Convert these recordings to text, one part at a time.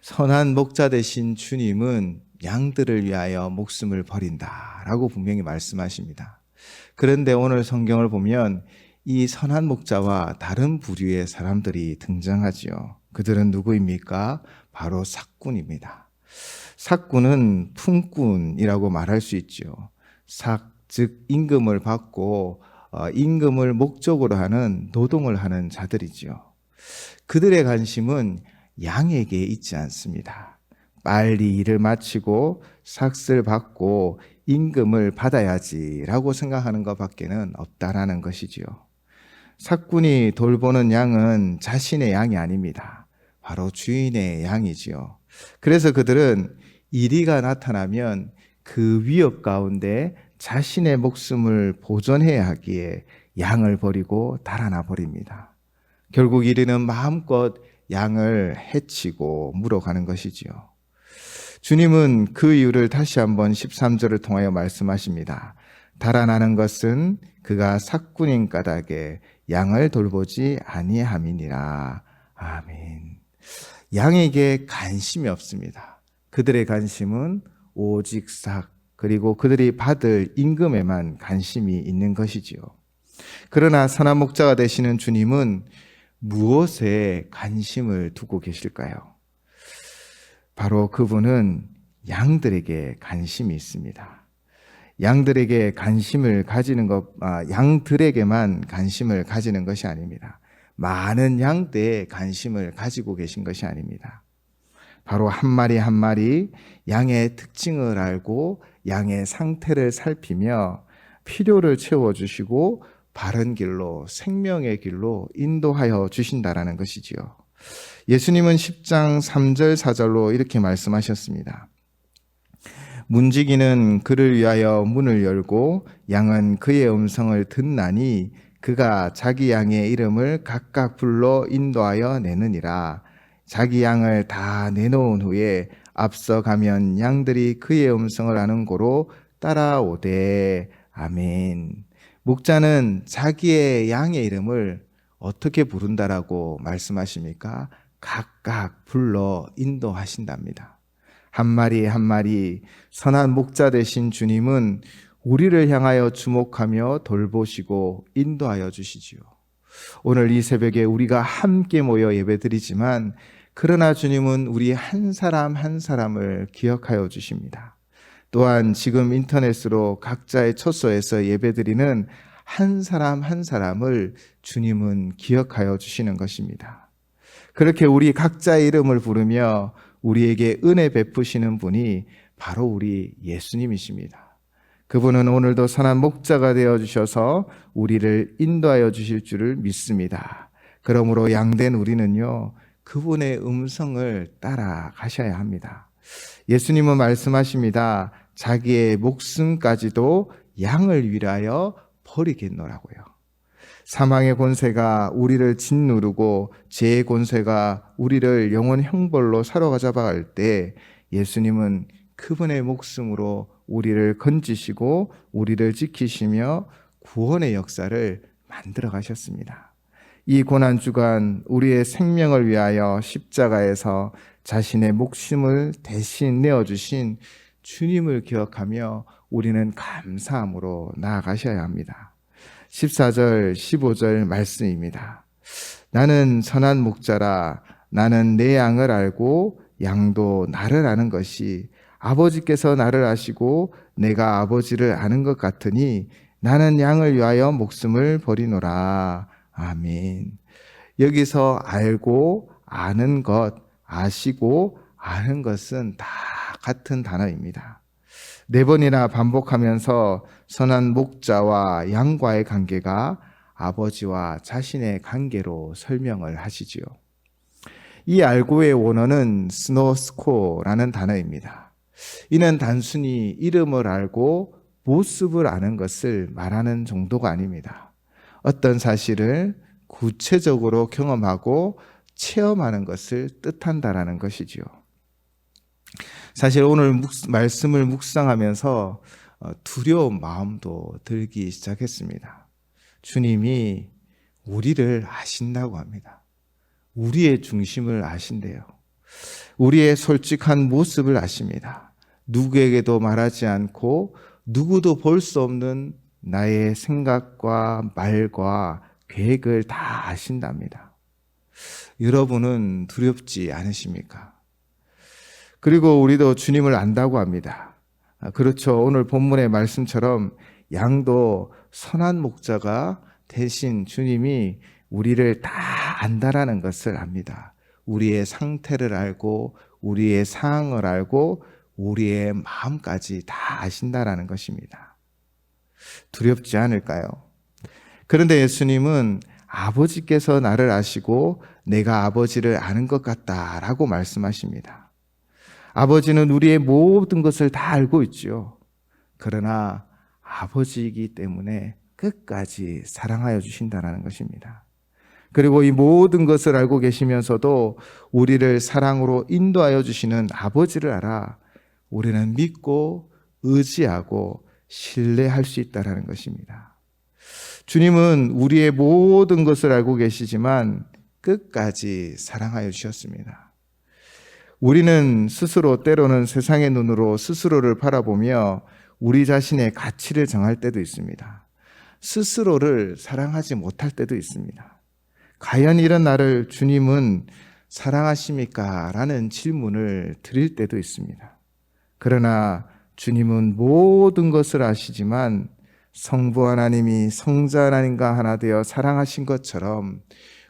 선한 목자 되신 주님은 양들을 위하여 목숨을 버린다라고 분명히 말씀하십니다. 그런데 오늘 성경을 보면 이 선한 목자와 다른 부류의 사람들이 등장하지요. 그들은 누구입니까? 바로 삭군입니다. 삭군은 품꾼이라고 말할 수 있죠. 삭, 즉 임금을 받고 임금을 목적으로 하는 노동을 하는 자들이지요. 그들의 관심은 양에게 있지 않습니다. 빨리 일을 마치고 삭을 받고 임금을 받아야지라고 생각하는 것밖에는 없다라는 것이지요. 삭군이 돌보는 양은 자신의 양이 아닙니다. 바로 주인의 양이지요. 그래서 그들은 이리가 나타나면 그 위협 가운데 자신의 목숨을 보존해야 하기에 양을 버리고 달아나 버립니다. 결국 이리는 마음껏 양을 해치고 물어가는 것이지요. 주님은 그 이유를 다시 한번 13절을 통하여 말씀하십니다. 달아나는 것은 그가 삭군인 까닭에 양을 돌보지 아니함이니라. 아멘. 양에게 관심이 없습니다. 그들의 관심은 오직 삭, 그리고 그들이 받을 임금에만 관심이 있는 것이지요. 그러나 선한 목자가 되시는 주님은 무엇에 관심을 두고 계실까요? 바로 그분은 양들에게 관심이 있습니다. 양들에게 관심을 가지는 양들에게만 관심을 가지는 것이 아닙니다. 많은 양대에 관심을 가지고 계신 것이 아닙니다. 바로 한 마리 한 마리 양의 특징을 알고 양의 상태를 살피며 필요를 채워주시고 바른 길로, 생명의 길로 인도하여 주신다라는 것이지요. 예수님은 10장 3절 4절로 이렇게 말씀하셨습니다. 문지기는 그를 위하여 문을 열고 양은 그의 음성을 듣나니 그가 자기 양의 이름을 각각 불러 인도하여 내느니라. 자기 양을 다 내놓은 후에 앞서 가면 양들이 그의 음성을 아는 고로 따라오되. 아멘. 목자는 자기의 양의 이름을 어떻게 부른다라고 말씀하십니까? 각각 불러 인도하신답니다. 한 마리 한 마리 선한 목자 되신 주님은 우리를 향하여 주목하며 돌보시고 인도하여 주시지요. 오늘 이 새벽에 우리가 함께 모여 예배드리지만 그러나 주님은 우리 한 사람 한 사람을 기억하여 주십니다. 또한 지금 인터넷으로 각자의 처소에서 예배드리는 한 사람 한 사람을 주님은 기억하여 주시는 것입니다. 그렇게 우리 각자의 이름을 부르며 우리에게 은혜 베푸시는 분이 바로 우리 예수님이십니다. 그분은 오늘도 선한 목자가 되어주셔서 우리를 인도하여 주실 줄을 믿습니다. 그러므로 양된 우리는요, 그분의 음성을 따라가셔야 합니다. 예수님은 말씀하십니다. 자기의 목숨까지도 양을 위하여 버리겠노라고요. 사망의 권세가 우리를 짓누르고 죄의 권세가 우리를 영원 형벌로 사로잡아 갈 때 예수님은 그분의 목숨으로 우리를 건지시고 우리를 지키시며 구원의 역사를 만들어 가셨습니다. 이 고난주간 우리의 생명을 위하여 십자가에서 자신의 목숨을 대신 내어주신 주님을 기억하며 우리는 감사함으로 나아가셔야 합니다. 14절, 15절 말씀입니다. 나는 선한 목자라. 나는 내 양을 알고 양도 나를 아는 것이 아버지께서 나를 아시고 내가 아버지를 아는 것 같으니 나는 양을 위하여 목숨을 버리노라. 아멘. 여기서 알고 아는 것, 아시고 아는 것은 다 같은 단어입니다. 4번이나 반복하면서 선한 목자와 양과의 관계가 아버지와 자신의 관계로 설명을 하시지요. 이 알고의 원어는 스노스코라는 단어입니다. 이는 단순히 이름을 알고 모습을 아는 것을 말하는 정도가 아닙니다. 어떤 사실을 구체적으로 경험하고 체험하는 것을 뜻한다라는 것이지요. 사실 오늘 말씀을 묵상하면서 두려운 마음도 들기 시작했습니다. 주님이 우리를 아신다고 합니다. 우리의 중심을 아신대요. 우리의 솔직한 모습을 아십니다. 누구에게도 말하지 않고 누구도 볼 수 없는 나의 생각과 말과 계획을 다 아신답니다. 여러분은 두렵지 않으십니까? 그리고 우리도 주님을 안다고 합니다. 그렇죠. 오늘 본문의 말씀처럼 양도 선한 목자가 대신 주님이 우리를 다 안다라는 것을 압니다. 우리의 상태를 알고 우리의 상황을 알고 우리의 마음까지 다 아신다라는 것입니다. 두렵지 않을까요? 그런데 예수님은 아버지께서 나를 아시고 내가 아버지를 아는 것 같다라고 말씀하십니다. 아버지는 우리의 모든 것을 다 알고 있죠. 그러나 아버지이기 때문에 끝까지 사랑하여 주신다는 것입니다. 그리고 이 모든 것을 알고 계시면서도 우리를 사랑으로 인도하여 주시는 아버지를 알아 우리는 믿고 의지하고 신뢰할 수 있다는 것입니다. 주님은 우리의 모든 것을 알고 계시지만 끝까지 사랑하여 주셨습니다. 우리는 스스로 때로는 세상의 눈으로 스스로를 바라보며 우리 자신의 가치를 정할 때도 있습니다. 스스로를 사랑하지 못할 때도 있습니다. 과연 이런 나를 주님은 사랑하십니까? 라는 질문을 드릴 때도 있습니다. 그러나 주님은 모든 것을 아시지만 성부 하나님이 성자 하나님과 하나 되어 사랑하신 것처럼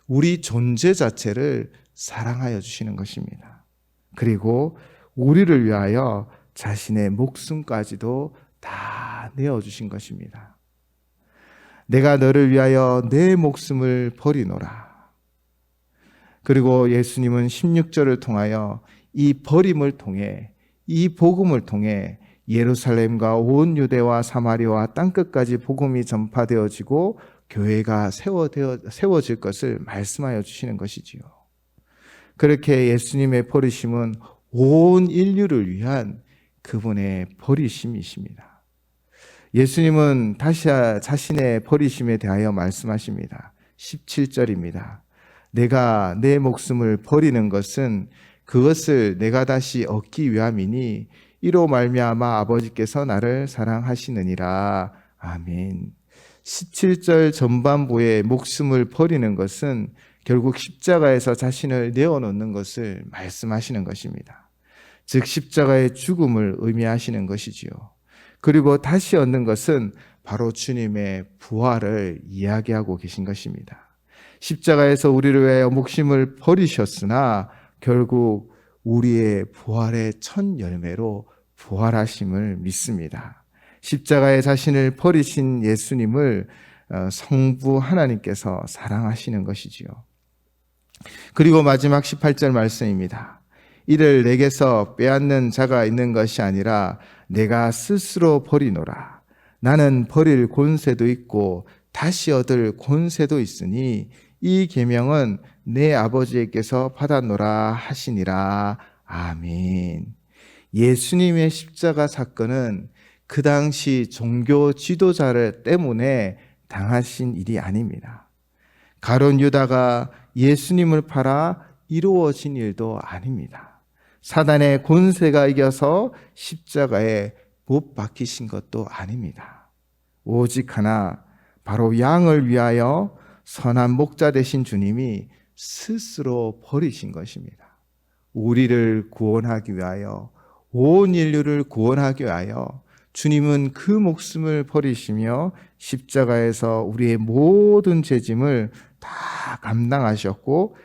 우리 존재 자체를 사랑하여 주시는 것입니다. 그리고 우리를 위하여 자신의 목숨까지도 다 내어주신 것입니다. 내가 너를 위하여 내 목숨을 버리노라. 그리고 예수님은 16절을 통하여 이 버림을 통해 이 복음을 통해 예루살렘과 온 유대와 사마리아와 땅끝까지 복음이 전파되어지고 교회가 세워질 것을 말씀하여 주시는 것이지요. 그렇게 예수님의 버리심은 온 인류를 위한 그분의 버리심이십니다. 예수님은 다시 자신의 버리심에 대하여 말씀하십니다. 17절입니다. 내가 내 목숨을 버리는 것은 그것을 내가 다시 얻기 위함이니 이로 말미암아 아버지께서 나를 사랑하시느니라. 아멘. 17절 전반부에 목숨을 버리는 것은 결국 십자가에서 자신을 내어놓는 것을 말씀하시는 것입니다. 즉 십자가의 죽음을 의미하시는 것이지요. 그리고 다시 얻는 것은 바로 주님의 부활을 이야기하고 계신 것입니다. 십자가에서 우리를 위하여 목숨을 버리셨으나 결국 우리의 부활의 첫 열매로 부활하심을 믿습니다. 십자가에 자신을 버리신 예수님을 성부 하나님께서 사랑하시는 것이지요. 그리고 마지막 18절 말씀입니다. 이를 내게서 빼앗는 자가 있는 것이 아니라 내가 스스로 버리노라. 나는 버릴 권세도 있고 다시 얻을 권세도 있으니 이 계명은 내 아버지께서 받았노라 하시니라. 아멘. 예수님의 십자가 사건은 그 당시 종교 지도자를 때문에 당하신 일이 아닙니다. 가룟 유다가 예수님을 팔아 이루어진 일도 아닙니다. 사단의 권세가 이겨서 십자가에 못 박히신 것도 아닙니다. 오직 하나, 바로 양을 위하여 선한 목자 되신 주님이 스스로 버리신 것입니다. 우리를 구원하기 위하여, 온 인류를 구원하기 위하여 주님은 그 목숨을 버리시며 십자가에서 우리의 모든 죄짐을 다 감당하셨고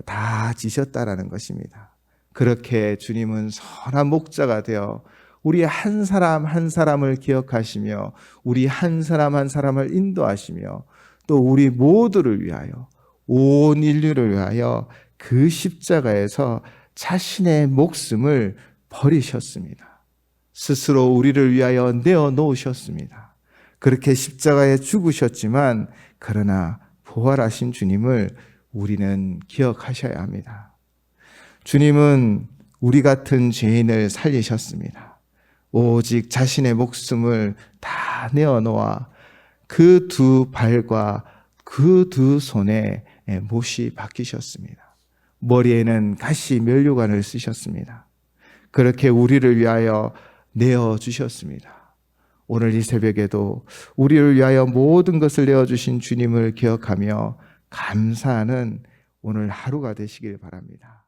다 지셨다라는 것입니다. 그렇게 주님은 선한 목자가 되어 우리 한 사람 한 사람을 기억하시며 우리 한 사람 한 사람을 인도하시며 또 우리 모두를 위하여, 온 인류를 위하여 그 십자가에서 자신의 목숨을 버리셨습니다. 스스로 우리를 위하여 내어놓으셨습니다. 그렇게 십자가에 죽으셨지만 그러나 부활하신 주님을 우리는 기억하셔야 합니다. 주님은 우리 같은 죄인을 살리셨습니다. 오직 자신의 목숨을 다 내어놓아 그 두 발과 그 두 손에 못이 박히셨습니다. 머리에는 가시 면류관을 쓰셨습니다. 그렇게 우리를 위하여 내어주셨습니다. 오늘 이 새벽에도 우리를 위하여 모든 것을 내어주신 주님을 기억하며 감사하는 오늘 하루가 되시길 바랍니다.